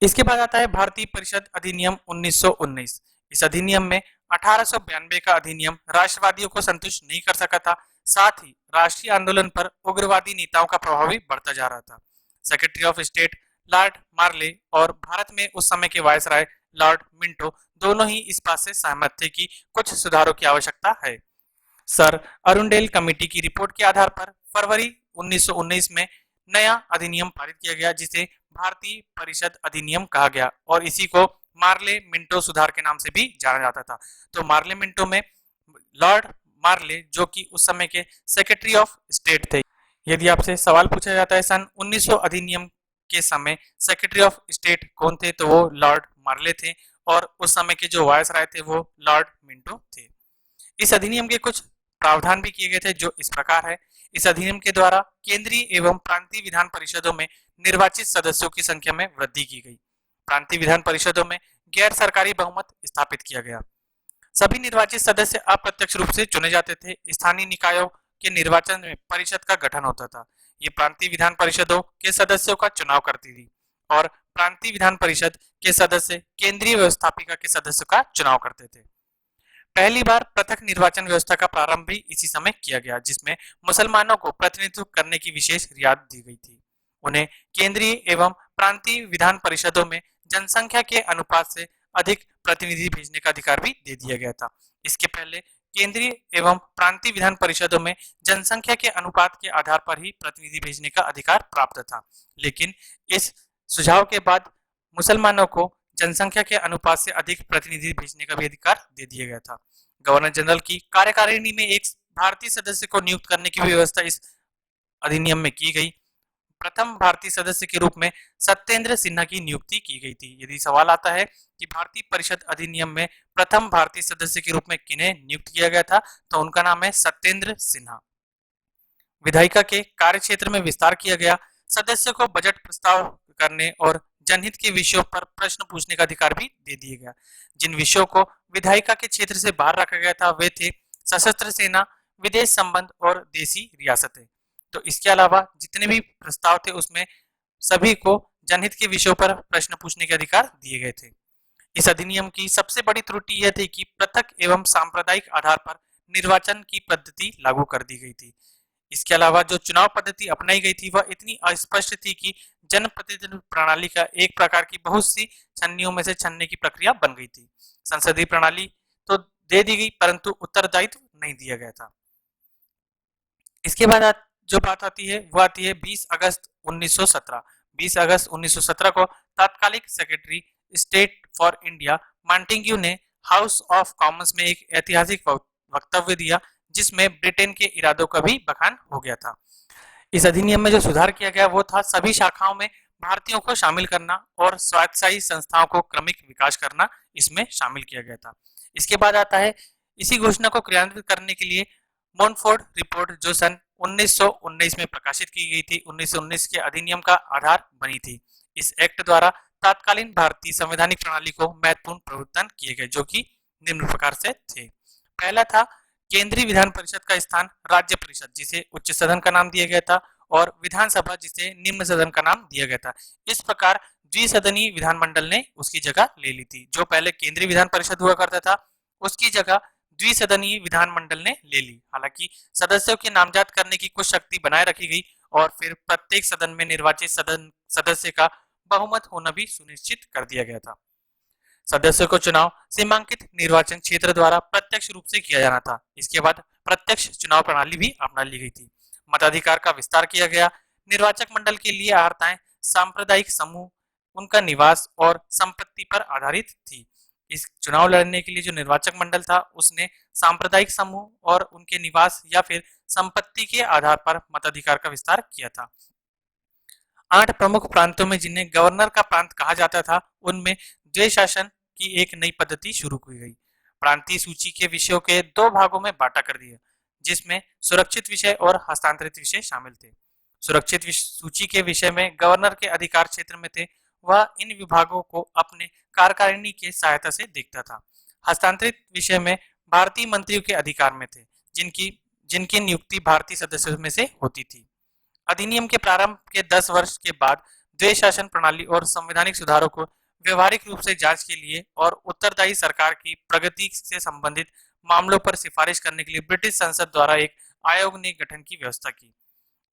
इसके बाद आता है भारतीय परिषद अधिनियम 1919। इस अधिनियम में 1892 का अधिनियम राष्ट्रवादियों को संतुष्ट नहीं कर सका था, साथ ही राष्ट्रीय आंदोलन पर उग्रवादी नेताओं का प्रभाव भी बढ़ता जा रहा था। सेक्रेटरी ऑफ स्टेट लॉर्ड मार्ले और भारत में उस समय के वायसराय लॉर्ड मिंटो दोनों ही इस बात से सहमत थे कि कुछ सुधारों की आवश्यकता है। सर अरुंडेल कमेटी की रिपोर्ट के आधार पर फरवरी 1919 में नया अधिनियम पारित किया गया जिसे भारतीय परिषद अधिनियम कहा गया और इसी को मार्ले मिंटो सुधार के नाम से भी जाना जाता था। तो मार्ले मिंटो में लॉर्ड मार्ले जो कि उस समय के सेक्रेटरी ऑफ स्टेट थे। यदि आपसे सवाल पूछा जाता है सन 1900 अधिनियम के समय सेक्रेटरी ऑफ स्टेट कौन थे, तो वो लॉर्ड मार्ले थे और उस समय के जो वायसराय थे वो लॉर्ड मिंटो थे। इस अधिनियम के कुछ प्रावधान भी किए गए थे जो इस प्रकार है। इस अधिनियम के द्वारा केंद्रीय एवं प्रांतीय विधान परिषदों में निर्वाचित सदस्यों की संख्या में वृद्धि की गई। प्रांतीय विधान परिषदों में गैर सरकारी बहुमत स्थापित किया गया। सभी निर्वाचित सदस्य अप्रत्यक्ष रूप से चुने जाते थे। स्थानीय निकायों के निर्वाचन में परिषद का गठन होता था। ये प्रांतीय विधान परिषदों के सदस्यों का चुनाव करती थी और प्रांतीय विधान परिषद के सदस्य केंद्रीय व्यवस्थापिका के सदस्यों का चुनाव करते थे। पहली बार पृथक निर्वाचन व्यवस्था का प्रारंभ भी इसी समय किया गया, जिसमें मुसलमानों को प्रतिनिधित्व करने की विशेष रियायत दी गई थी। उन्हें केंद्रीय एवं प्रांतीय विधान परिषदों में जनसंख्या के अनुपात से अधिक प्रतिनिधि भेजने का अधिकार भी दे दिया गया था। इसके पहले केंद्रीय एवं प्रांतीय विधान परिषदों में जनसंख्या के अनुपात के आधार पर ही प्रतिनिधि भेजने का अधिकार प्राप्त था, लेकिन इस सुझाव के बाद मुसलमानों को जनसंख्या के अनुपात से अधिक प्रतिनिधि भेजने का भी अधिकार दे दिया गया था। गवर्नर जनरल की कार्यकारिणी में एक भारतीय सदस्य को नियुक्त करने की व्यवस्था इस अधिनियम में की गई। प्रथम भारतीय सदस्य के रूप में सत्येंद्र सिन्हा की नियुक्ति की गई थी। यदि सवाल आता है कि भारतीय परिषद अधिनियम में प्रथम भारतीय सदस्य के रूप में किन्हें नियुक्त किया गया था, तो उनका नाम है सत्येंद्र सिन्हा। विधायिका के कार्य क्षेत्र में विस्तार किया गया। सदस्य को बजट प्रस्ताव करने और जनहित के विषयों पर प्रश्न पूछने का अधिकार भी दे दिया गया। जिन विषयों को विधायिका के क्षेत्र से बाहर रखा गया था वे थे सशस्त्र सेना, विदेश संबंध और देसी रियासतें। तो इसके अलावा जितने भी प्रस्ताव थे उसमें सभी को जनहित के विषयों पर प्रश्न पूछने के अधिकार दिए गए थे। इस अधिनियम की सबसे बड़ी त्रुटि यह थी कि पृथक एवं सांप्रदायिक आधार पर निर्वाचन की पद्धति लागू कर दी गई थी। इसके अलावा जो चुनाव पद्धति अपनाई गई थी वह इतनी अस्पष्ट थी कि जनप्रतिनिधि प्रणाली का एक प्रकार की बहुत सी छन्नियों में से छनने की प्रक्रिया बन गई थी। संसदीय प्रणाली तो दे दी गई परंतु उत्तरदायित्व नहीं दिया गया था। इसके बाद जो बात आती है वो आती है 20 अगस्त 1917। 20 अगस्त 1917 को तात्कालिक secretary state for India Montagu ने हाउस ऑफ कॉमन्स में एक ऐतिहासिक वक्तव्य दिया जिसमें ब्रिटेन के इरादों का भी बखान हो गया था। इस अधिनियम में जो सुधार किया गया वो था सभी शाखाओं में भारतीयों को शामिल करना और स्वायत्तशासी संस्थाओं को क्रमिक विकास करना इसमें शामिल किया गया था। इसके बाद आता है इसी घोषणा को क्रियान्वित करने के लिए मोनफोर्ड रिपोर्ट जो सन 1919 में प्रकाशित की गई थी, 1919 के अधिनियम का आधार बनी थी। इस एक्ट द्वारा तत्कालीन भारतीय संवैधानिक प्रणाली को महत्वपूर्ण परिवर्तन किए गए जो कि निम्न प्रकार से थे। पहला था केंद्रीय विधान परिषद का स्थान राज्य परिषद, जिसे उच्च सदन का नाम दिया गया था, और विधानसभा, जिसे निम्न सदन का नाम दिया गया था। इस प्रकार द्विसदनीय विधानमंडल ने उसकी जगह ले ली थी। जो पहले केंद्रीय विधान परिषद हुआ करता था, उसकी जगह द्विसदनीय विधानमंडल ने ले ली। हालांकि सदस्यों के नामजद करने की कुछ शक्ति बनाए रखी गई, और फिर प्रत्येक सदन में निर्वाचित सदन सदस्य का बहुमत होना भी सुनिश्चित कर दिया गया था। सदस्यों को चुनाव सीमांकित निर्वाचन क्षेत्र द्वारा प्रत्यक्ष रूप से किया जाना था। इसके बाद प्रत्यक्ष चुनाव प्रणाली भी अपना ली गई थी। मताधिकार का विस्तार किया गया। निर्वाचक मंडल के लिए अर्हताएं सांप्रदायिक समूह, उनका निवास और संपत्ति पर आधारित थी। इस चुनाव लड़ने के लिए जो निर्वाचक मंडल था, उसने सांप्रदायिक समूह और उनके निवास या फिर संपत्ति के आधार पर मताधिकार का विस्तार किया था। 8 प्रमुख प्रांतों में, जिन्हें गवर्नर का प्रांत कहा जाता था, उनमें द्वैध शासन की एक नई पद्धति शुरू की गई। प्रांतीय सूची के विषयों के 2 भागों में बांटा कर दिया, जिसमें सुरक्षित विषय और हस्तांतरित विषय शामिल थे। सुरक्षित सूची के विषय में गवर्नर के अधिकार क्षेत्र में थे। वह इन विभागों को अपने कार्यकारिणी के सहायता से देखता था। हस्तांतरित विषय में भारतीय मंत्रियों के अधिकार में थे, जिनकी जिनकी नियुक्ति भारतीय सदस्यों में से होती थी। अधिनियम के प्रारंभ के 10 वर्ष के बाद द्वैध शासन प्रणाली और संवैधानिक सुधारों को व्यवहारिक रूप से जांच के लिए और उत्तरदायी सरकार की प्रगति से संबंधित मामलों पर सिफारिश करने के लिए ब्रिटिश संसद द्वारा एक आयोग ने गठन की व्यवस्था की।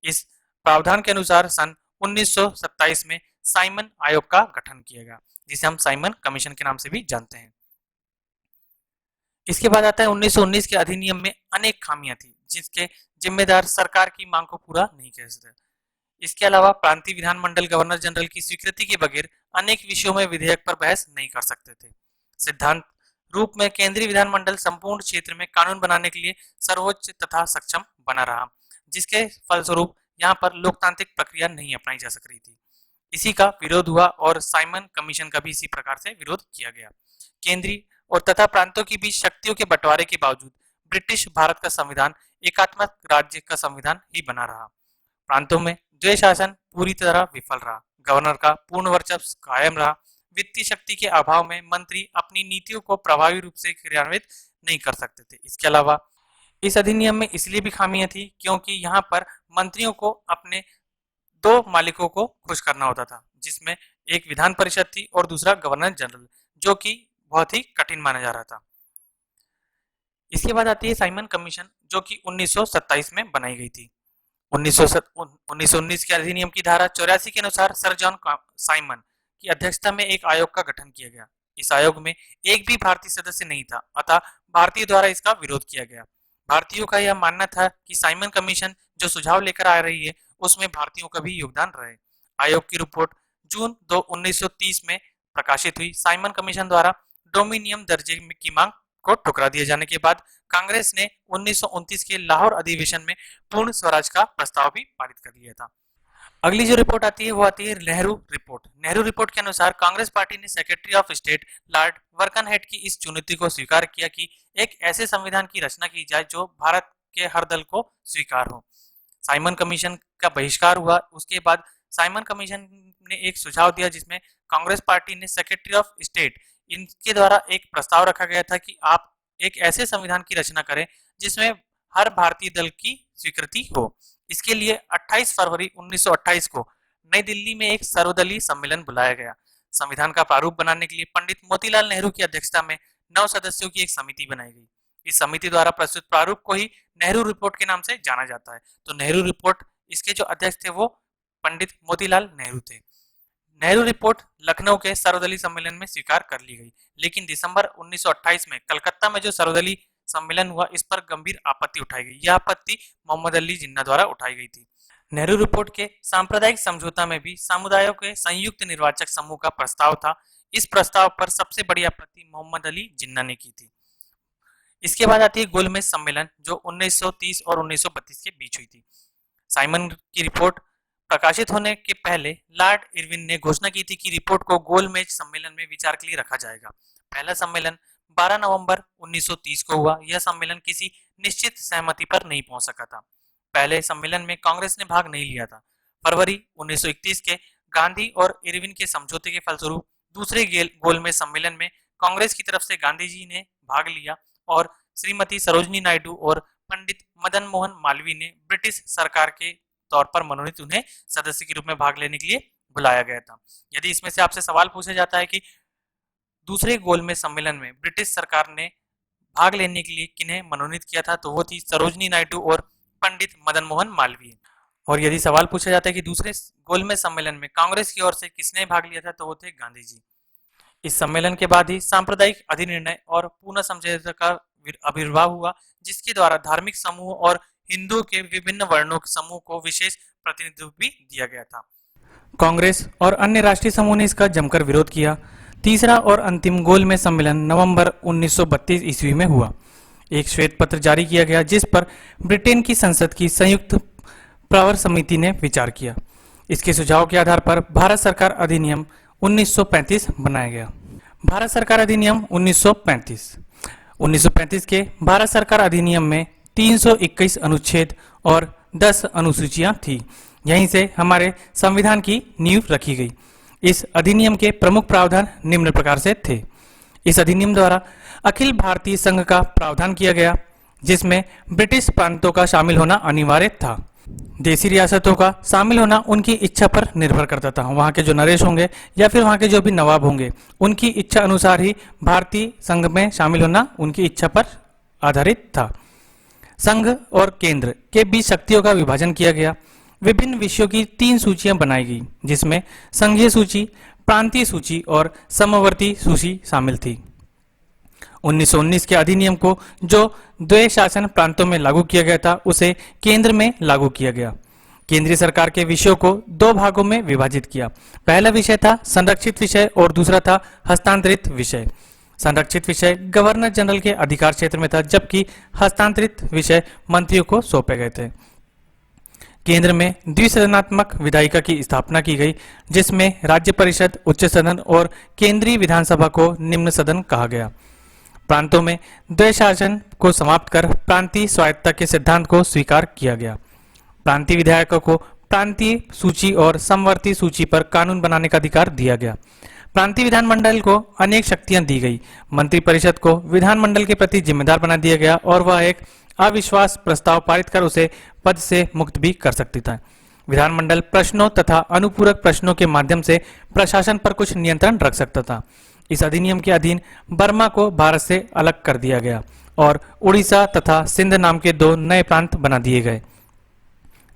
इस प्रावधान के अनुसार सन 1927 में साइमन आयोग का गठन किया गया, जिसे हम साइमन कमीशन के नाम से भी जानते हैं। इसके बाद आता है 1919 के अधिनियम में अनेक खामियां थी, जिसके जिम्मेदार सरकार की मांग को पूरा नहीं कर सके। इसके अलावा प्रांतीय विधानमंडल गवर्नर जनरल की स्वीकृति के बगैर अनेक विषयों में विधेयक पर बहस नहीं कर सकते थे। सिद्धांत रूप में केंद्रीय विधानमंडल संपूर्ण क्षेत्र में कानून बनाने के लिए सर्वोच्च तथा सक्षम बना रहा, जिसके फलस्वरूप यहाँ पर लोकतांत्रिक प्रक्रिया नहीं अपनाई जा सक रही थी। इसी का विरोध हुआ और साइमन कमीशन का भी इसी प्रकार से विरोध किया गया। केंद्रीय और तथा प्रांतों के बीच शक्तियों के बंटवारे के बावजूद ब्रिटिश भारत का संविधान एकात्मक राज्य का संविधान ही बना रहा। प्रांतों में द्वैध शासन पूरी तरह विफल रहा। गवर्नर का पूर्ण वर्चस्व कायम रहा। वित्तीय शक्ति के अभाव में मंत्री अपनी नीतियों को प्रभावी रूप से क्रियान्वित नहीं कर सकते थे। इसके अलावा इस अधिनियम में इसलिए भी खामियां थी क्योंकि यहाँ पर मंत्रियों को अपने 2 मालिकों को खुश करना होता था, जिसमें एक विधान परिषद थी और दूसरा गवर्नर जनरल, जो कि बहुत ही कठिन माना जा रहा था। इसके बाद आती है साइमन कमीशन, जो कि 1927 में बनाई गई थी। 1919 के अधिनियम की धारा 84 के अनुसार सर जॉन साइमन की अध्यक्षता में एक आयोग का गठन किया गया। इस आयोग में एक भी भारतीय सदस्य नहीं था, अतः भारतीय द्वारा इसका विरोध किया गया। भारतीयों का यह मानना था कि साइमन कमीशन जो सुझाव लेकर आ रही है, उसमें भारतीयों का भी योगदान रहे। आयोग की रिपोर्ट जून 2 1930 में प्रकाशित हुई। साइमन कमीशन द्वारा डोमिनियम दर्जे की मांग को ठुकरा दिए जाने के बाद कांग्रेस ने 1929 के लाहौर अधिवेशन में पूर्ण स्वराज का प्रस्ताव भी पारित कर दिया था। अगली जो रिपोर्ट आती है वो आती है नेहरू रिपोर्ट। नेहरू रिपोर्ट के अनुसार कांग्रेस पार्टी ने सेक्रेटरी ऑफ स्टेट लॉर्ड वर्कनहेड की इस चुनौती को स्वीकार किया कि एक ऐसे संविधान की रचना की जाए जो भारत के हर दल को स्वीकार हो। साइमन कमीशन का बहिष्कार हुआ। उसके बाद साइमन कमीशन ने एक सुझाव दिया, जिसमें कांग्रेस पार्टी ने सेक्रेटरी ऑफ स्टेट इनके द्वारा एक प्रस्ताव रखा गया था कि आप एक ऐसे संविधान की रचना करें जिसमें हर भारतीय दल की स्वीकृति हो। इसके लिए 28 फरवरी 1928 को नई दिल्ली में एक सर्वदलीय सम्मेलन बुलाया गया। संविधान का प्रारूप बनाने के लिए पंडित मोतीलाल नेहरू की अध्यक्षता में 9 सदस्यों की एक समिति बनाई गई। इस समिति द्वारा प्रस्तुत प्रारूप को ही नेहरू रिपोर्ट के नाम से जाना जाता है। तो नेहरू रिपोर्ट, इसके जो अध्यक्ष थे वो पंडित मोतीलाल नेहरू थे। नेहरू रिपोर्ट लखनऊ के सर्वदलीय सम्मेलन में स्वीकार कर ली गई, लेकिन दिसंबर 1928 में कलकत्ता में जो सर्वदलीय सम्मेलन हुआ, इस पर गंभीर आपत्ति उठाई गई। यह आपत्ति मोहम्मद अली जिन्ना द्वारा उठाई गई थी। नेहरू रिपोर्ट के सांप्रदायिक समझौता में भी समुदायों के संयुक्त निर्वाचक समूह का प्रस्ताव था। इस प्रस्ताव पर सबसे बड़ी आपत्ति मोहम्मद अली जिन्ना ने की थी। इसके बाद आती है गोलमेज सम्मेलन, जो 1930 और 1932 के बीच हुई थी। साइमन की रिपोर्ट प्रकाशित होने के पहले लॉर्ड इरविन ने घोषणा की थी कि रिपोर्ट को गोलमेज सम्मेलन में विचार के लिए रखा जाएगा। पहला सम्मेलन 12 नवंबर 1930 को हुआ। यह सम्मेलन किसी निश्चित सहमति पर नहीं पहुंच सका था। पहले सम्मेलन में कांग्रेस ने भाग नहीं लिया था। फरवरी 1931 के गांधी और इरविन के समझौते के फलस्वरूप दूसरे गोलमेज सम्मेलन में कांग्रेस की तरफ से गांधी जी ने भाग लिया और श्रीमती सरोजनी नायडू और पंडित मदन मोहन मालवीय ने ब्रिटिश सरकार के तौर पर मनोनीत उन्हें सदस्य के रूप में भाग लेने के लिए बुलाया गया था। यदि इसमें से आपसे सवाल पूछा जाता है कि दूसरे गोलमेज सम्मेलन में ब्रिटिश सरकार ने भाग लेने के लिए किन्हें मनोनीत किया था, तो वो थी सरोजनी नायडू और पंडित मदन मोहन मालवीय। और यदि सवाल पूछा जाता है कि दूसरे गोलमेज सम्मेलन में कांग्रेस की ओर से किसने भाग लिया था, तो वो थे गांधी जी। इस सम्मेलन के बाद ही सांप्रदायिक अधिनिर्णय और पूर्ण समझौते का आविर्भाव हुआ, जिसके द्वारा धार्मिक समूह और हिंदुओं के विभिन्न वर्णों के समूह को विशेष प्रतिनिधित्व भी दिया गया था। कांग्रेस और अन्य राष्ट्रीय समूह ने इसका जमकर विरोध किया। तीसरा और अंतिम गोलमेज सम्मेलन नवंबर 1932 ईस्वी में हुआ। एक श्वेत पत्र जारी किया गया जिस पर ब्रिटेन की संसद की संयुक्त प्रवर समिति ने विचार किया। इसके सुझाव के आधार पर भारत सरकार अधिनियम 1935 बनाया गया। भारत सरकार अधिनियम 1935 के भारत सरकार अधिनियम में 321 अनुच्छेद और 10 अनुसूचियां थी। यहीं से हमारे संविधान की नींव रखी गई। इस अधिनियम के प्रमुख प्रावधान निम्न प्रकार से थे। इस अधिनियम द्वारा अखिल भारतीय संघ का प्रावधान किया गया, जिसमें ब्रिटिश प्रांतों का शामिल होना अनिवार्य था। देसी रियासतों का शामिल होना उनकी इच्छा पर निर्भर करता था। वहाँ के जो नरेश होंगे या फिर वहाँ के जो भी नवाब होंगे, उनकी इच्छा अनुसार ही भारतीय संघ में शामिल होना उनकी इच्छा पर आधारित था। संघ और केंद्र के बीच शक्तियों का विभाजन किया गया। विभिन्न विषयों की 3 सूचियां बनाई गई, जिसमें संघीय सूची, प्रांतीय सूची और समवर्ती सूची शामिल थी। 1919 के अधिनियम को जो द्वय शासन प्रांतों में लागू किया गया था, उसे केंद्र में लागू किया गया। केंद्रीय सरकार के विषयों को 2 भागों में विभाजित किया। पहला विषय था संरक्षित विषय और दूसरा था हस्तांतरित विषय। संरक्षित विषय गवर्नर जनरल के अधिकार क्षेत्र में था, जबकि हस्तांतरित विषय मंत्रियों को सौंपे गए थे। केंद्र में द्विसदनात्मक विधायिका की स्थापना की गई, जिसमें राज्य परिषद, उच्च सदन और केंद्रीय विधानसभा को निम्न सदन कहा गया। प्रांतों में द्वय शासन को समाप्त कर प्रांतीय स्वायत्तता के सिद्धांत को स्वीकार किया गया। प्रांतीय विधायकों को प्रांतीय सूची और समवर्ती सूची पर कानून बनाने का अधिकार दिया गया। प्रांतीय विधानमंडल को अनेक शक्तियां दी गई। मंत्रिपरिषद को विधानमंडल के प्रति जिम्मेदार बना दिया गया और वह एक अविश्वास प्रस्ताव पारित कर उसे पद से मुक्त भी कर सकती था। विधानमंडल प्रश्नों तथा अनुपूरक प्रश्नों के माध्यम से प्रशासन पर कुछ नियंत्रण रख सकता था। इस अधिनियम के अधीन बर्मा को भारत से अलग कर दिया गया और उड़ीसा तथा सिंध नाम के 2 नए प्रांत बना दिए गए।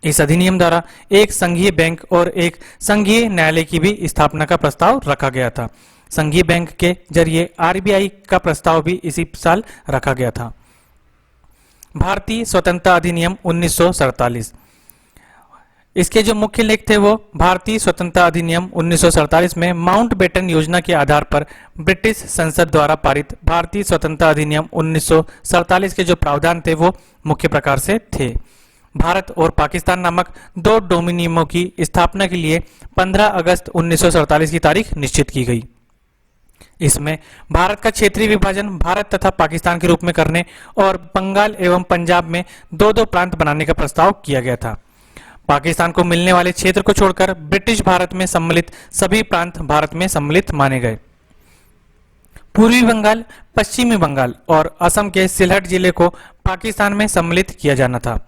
इस अधिनियम द्वारा एक संघीय बैंक और एक संघीय न्यायालय की भी स्थापना का प्रस्ताव रखा गया था। संघीय बैंक के जरिए आरबीआई का प्रस्ताव भी इसी साल रखा गया था। भारतीय स्वतंत्रता अधिनियम 1947, इसके जो मुख्य लेख थे वो भारतीय स्वतंत्रता अधिनियम 1947 में माउंटबेटन योजना के आधार पर ब्रिटिश संसद द्वारा पारित भारतीय स्वतंत्रता अधिनियम 1947 के जो प्रावधान थे वो मुख्य प्रकार से थे। भारत और पाकिस्तान नामक 2 डोमिनियमों की स्थापना के लिए 15 अगस्त 1947 की तारीख निश्चित की गई। इसमें भारत का क्षेत्रीय विभाजन भारत तथा पाकिस्तान के रूप में करने और बंगाल एवं पंजाब में 2-2 प्रांत बनाने का प्रस्ताव किया गया था। पाकिस्तान को मिलने वाले क्षेत्र को छोड़कर ब्रिटिश भारत में सम्मिलित सभी प्रांत भारत में सम्मिलित माने गए। पूर्वी बंगाल, पश्चिमी बंगाल और असम के सिलहट जिले को पाकिस्तान में सम्मिलित किया जाना था।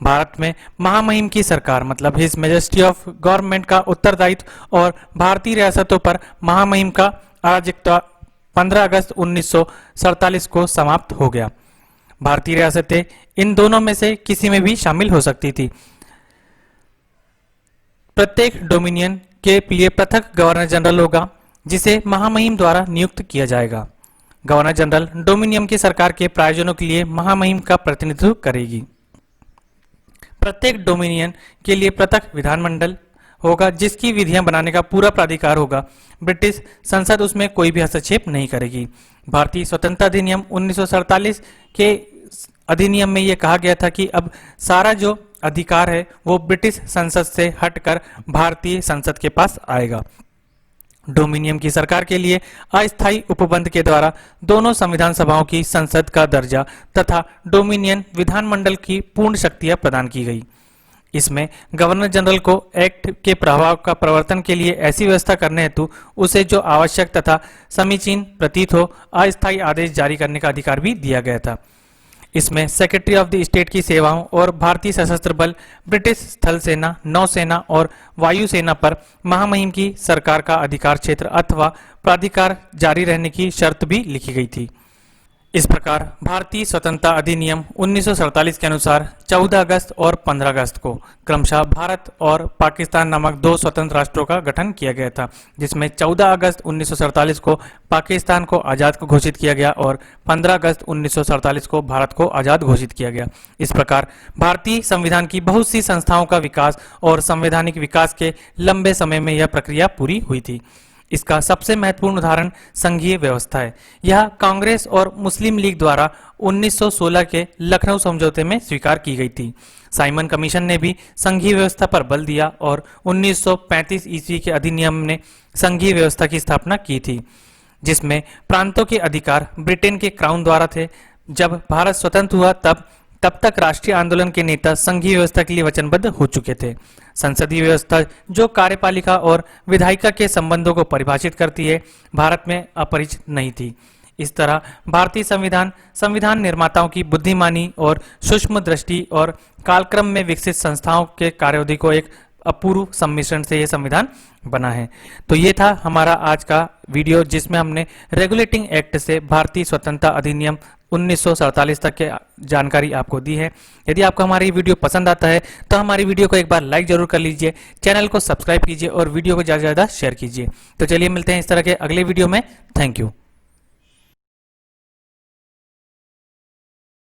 भारत में महामहिम की सरकार मतलब हिज मेजेस्टी ऑफ गवर्नमेंट का उत्तरदायित्व और भारतीय रियासतों पर महामहिम का अराजकता 15 अगस्त 1947 को समाप्त हो गया। भारतीय रियासतें इन दोनों में से किसी में भी शामिल हो सकती थी। प्रत्येक डोमिनियन के लिए पृथक गवर्नर जनरल होगा, जिसे महामहिम द्वारा नियुक्त किया जाएगा। गवर्नर जनरल डोमिनियन की सरकार के प्रायोजनों के लिए महामहिम का प्रतिनिधित्व करेगी। प्रत्येक डोमिनियन के लिए पृथक विधानमंडल होगा, जिसकी विधियां बनाने का पूरा प्राधिकार होगा। ब्रिटिश संसद उसमें कोई भी हस्तक्षेप नहीं करेगी। भारतीय स्वतंत्रता अधिनियम 1947 के अधिनियम में यह कहा गया था कि अब सारा जो अधिकार है वो ब्रिटिश संसद से हटकर भारतीय संसद के पास आएगा। डोमिनियन की सरकार के लिए अस्थायी उपबंध के द्वारा दोनों संविधान सभाओं की संसद का दर्जा तथा डोमिनियन विधानमंडल की पूर्ण शक्तियां प्रदान की गई। इसमें गवर्नर जनरल को एक्ट के प्रभाव का प्रवर्तन के लिए ऐसी व्यवस्था करने हेतु उसे जो आवश्यक तथा समीचीन प्रतीत हो अस्थायी आदेश जारी करने का अधिकार भी दिया गया था। इसमें सेक्रेटरी ऑफ द स्टेट की सेवाओं और भारतीय सशस्त्र बल, ब्रिटिश स्थल सेना, नौसेना और वायुसेना पर महामहिम की सरकार का अधिकार क्षेत्र अथवा प्राधिकार जारी रहने की शर्त भी लिखी गई थी। इस प्रकार भारतीय स्वतंत्रता अधिनियम 1947 के अनुसार 14 अगस्त और 15 अगस्त को क्रमशः भारत और पाकिस्तान नामक दो स्वतंत्र राष्ट्रों का गठन किया गया था, जिसमें 14 अगस्त 1947 को पाकिस्तान को आज़ाद घोषित किया गया और 15 अगस्त 1947 को भारत को आज़ाद घोषित किया गया। इस प्रकार भारतीय संविधान की बहुत सी संस्थाओं का विकास और संवैधानिक विकास के लंबे समय में यह प्रक्रिया पूरी हुई थी। इसका सबसे महत्वपूर्ण उदाहरण संघीय व्यवस्था है। यह कांग्रेस और मुस्लिम लीग द्वारा 1916 के लखनऊ समझौते में स्वीकार की गई थी। साइमन कमीशन ने भी संघीय व्यवस्था पर बल दिया और 1935 ईस्वी के अधिनियम ने संघीय व्यवस्था की स्थापना की थी, जिसमें प्रांतों के अधिकार ब्रिटेन के क्राउन द्वारा थे। जब भारत स्वतंत्र हुआ तब तक राष्ट्रीय आंदोलन के नेता संघीय व्यवस्था के लिए वचनबद्ध हो चुके थे। संसदीय व्यवस्था जो कार्यपालिका और विधायिका के संबंधों को परिभाषित करती है, भारत में अपरिचित नहीं थी। इस तरह भारतीय संविधान निर्माताओं की बुद्धिमानी और सूक्ष्म दृष्टि और कालक्रम में विकसित संस्थाओं के कार्यों को एक अपूर्व सम्मिश्रण से यह संविधान बना है। तो ये था हमारा आज का वीडियो, जिसमें हमने रेगुलेटिंग एक्ट से भारतीय स्वतंत्रता अधिनियम 1947 तक के जानकारी आपको दी है। यदि आपको हमारी वीडियो पसंद आता है तो हमारी वीडियो को एक बार लाइक जरूर कर लीजिए, चैनल को सब्सक्राइब कीजिए और वीडियो को ज़्यादा से ज़्यादा शेयर कीजिए। तो चलिए मिलते हैं इस तरह के अगले वीडियो में। Thank you.